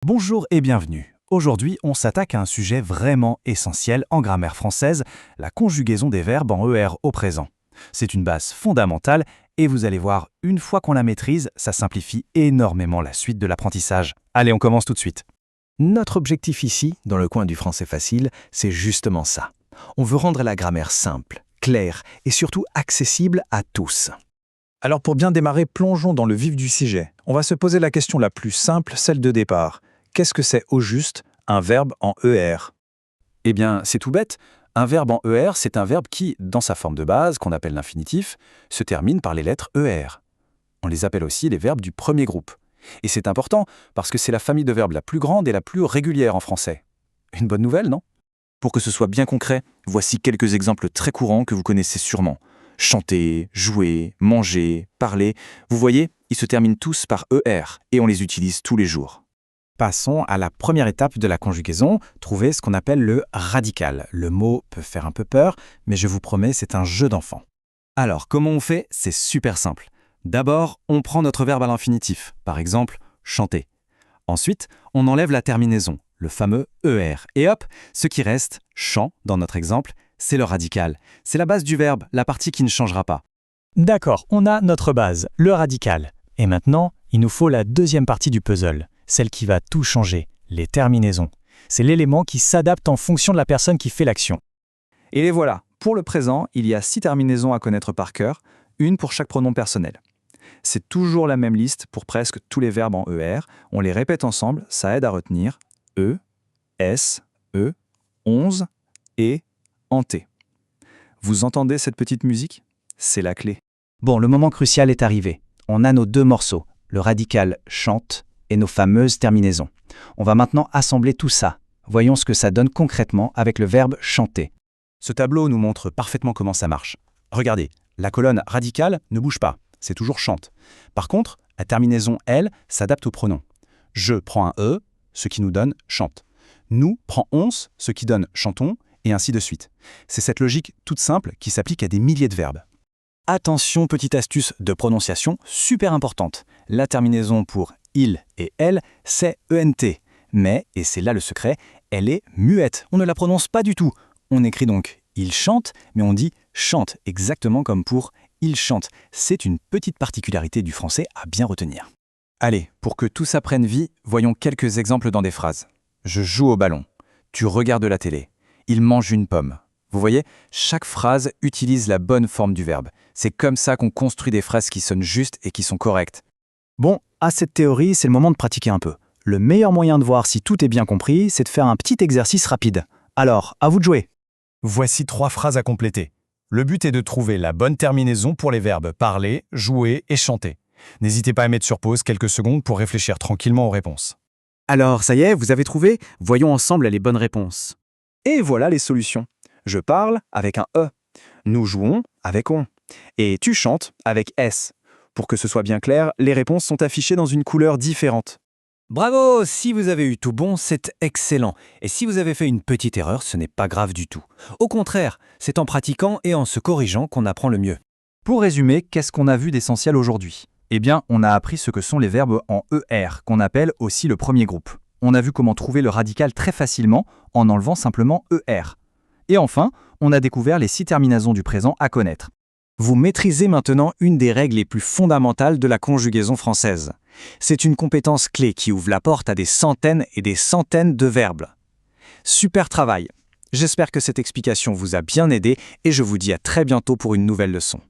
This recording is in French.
Bonjour et bienvenue. Aujourd'hui, on s'attaque à un sujet vraiment essentiel en grammaire française, la conjugaison des verbes en ER au présent. C'est une base fondamentale et vous allez voir, une fois qu'on la maîtrise, ça simplifie énormément la suite de l'apprentissage. Allez, on commence tout de suite. Notre objectif ici, dans le coin du français facile, c'est justement ça. On veut rendre la grammaire simple, claire et surtout accessible à tous. Alors pour bien démarrer, plongeons dans le vif du sujet. On va se poser la question la plus simple, celle de départ. Qu'est-ce que c'est au juste un verbe en ER? Eh bien, c'est tout bête. Un verbe en ER, c'est un verbe qui, dans sa forme de base, qu'on appelle l'infinitif, se termine par les lettres ER. On les appelle aussi les verbes du premier groupe. Et c'est important parce que c'est la famille de verbes la plus grande et la plus régulière en français. Une bonne nouvelle, non? Pour que ce soit bien concret, voici quelques exemples très courants que vous connaissez sûrement. Chanter, jouer, manger, parler. Vous voyez, ils se terminent tous par ER et on les utilise tous les jours. Passons à la première étape de la conjugaison, trouver ce qu'on appelle le radical. Le mot peut faire un peu peur, mais je vous promets, c'est un jeu d'enfant. Alors, comment on fait? C'est super simple. D'abord, on prend notre verbe à l'infinitif, par exemple, chanter. Ensuite, on enlève la terminaison, le fameux ER. Et hop, ce qui reste, chant, dans notre exemple, c'est le radical. C'est la base du verbe, la partie qui ne changera pas. D'accord, on a notre base, le radical. Et maintenant, il nous faut la deuxième partie du puzzle, celle qui va tout changer, les terminaisons. C'est l'élément qui s'adapte en fonction de la personne qui fait l'action. Et les voilà. Pour le présent, il y a 6 terminaisons à connaître par cœur, une pour chaque pronom personnel. C'est toujours la même liste pour presque tous les verbes en ER. On les répète ensemble, ça aide à retenir E, S, E, 11 et en T. Vous entendez cette petite musique? C'est la clé. Bon, le moment crucial est arrivé. On a nos deux morceaux, le radical chante et nos fameuses terminaisons. On va maintenant assembler tout ça. Voyons ce que ça donne concrètement avec le verbe chanter. Ce tableau nous montre parfaitement comment ça marche. Regardez, la colonne radicale ne bouge pas, c'est toujours chante. Par contre, la terminaison « elle » s'adapte au pronom. Je prends un « e », ce qui nous donne « chante ». Nous prend « once », ce qui donne « chantons », et ainsi de suite. C'est cette logique toute simple qui s'applique à des milliers de verbes. Attention, petite astuce de prononciation super importante. La terminaison pour « il » et « elle », c'est « ent ». Mais, et c'est là le secret, elle est muette. On ne la prononce pas du tout. On écrit donc « il chante », mais on dit « chante », exactement comme pour « il chante ». C'est une petite particularité du français à bien retenir. Allez, pour que tout ça prenne vie, voyons quelques exemples dans des phrases. Je joue au ballon. Tu regardes la télé. Il mange une pomme. Vous voyez, chaque phrase utilise la bonne forme du verbe. C'est comme ça qu'on construit des phrases qui sonnent justes et qui sont correctes. Bon, à cette théorie, c'est le moment de pratiquer un peu. Le meilleur moyen de voir si tout est bien compris, c'est de faire un petit exercice rapide. Alors, à vous de jouer. Voici 3 phrases à compléter. Le but est de trouver la bonne terminaison pour les verbes parler, jouer et chanter. N'hésitez pas à mettre sur pause quelques secondes pour réfléchir tranquillement aux réponses. Alors, ça y est, vous avez trouvé? Voyons ensemble les bonnes réponses. Et voilà les solutions. Je parle avec un E. Nous jouons avec on. Et tu chantes avec S. Pour que ce soit bien clair, les réponses sont affichées dans une couleur différente. Bravo! Si vous avez eu tout bon, c'est excellent. Et si vous avez fait une petite erreur, ce n'est pas grave du tout. Au contraire, c'est en pratiquant et en se corrigeant qu'on apprend le mieux. Pour résumer, qu'est-ce qu'on a vu d'essentiel aujourd'hui? Eh bien, on a appris ce que sont les verbes en ER, qu'on appelle aussi le premier groupe. On a vu comment trouver le radical très facilement en enlevant simplement ER. Et enfin, on a découvert les 6 terminaisons du présent à connaître. Vous maîtrisez maintenant une des règles les plus fondamentales de la conjugaison française. C'est une compétence clé qui ouvre la porte à des centaines et des centaines de verbes. Super travail! J'espère que cette explication vous a bien aidé et je vous dis à très bientôt pour une nouvelle leçon.